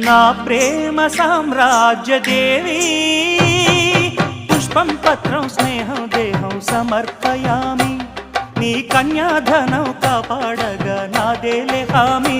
నా ప్రేమ సామ్రాజ్య దేవి పుష్పం పత్రం స్నేహం దేహం సమర్పయామి నీ కన్యాధనం కాపాడగా నాదేలే హామీ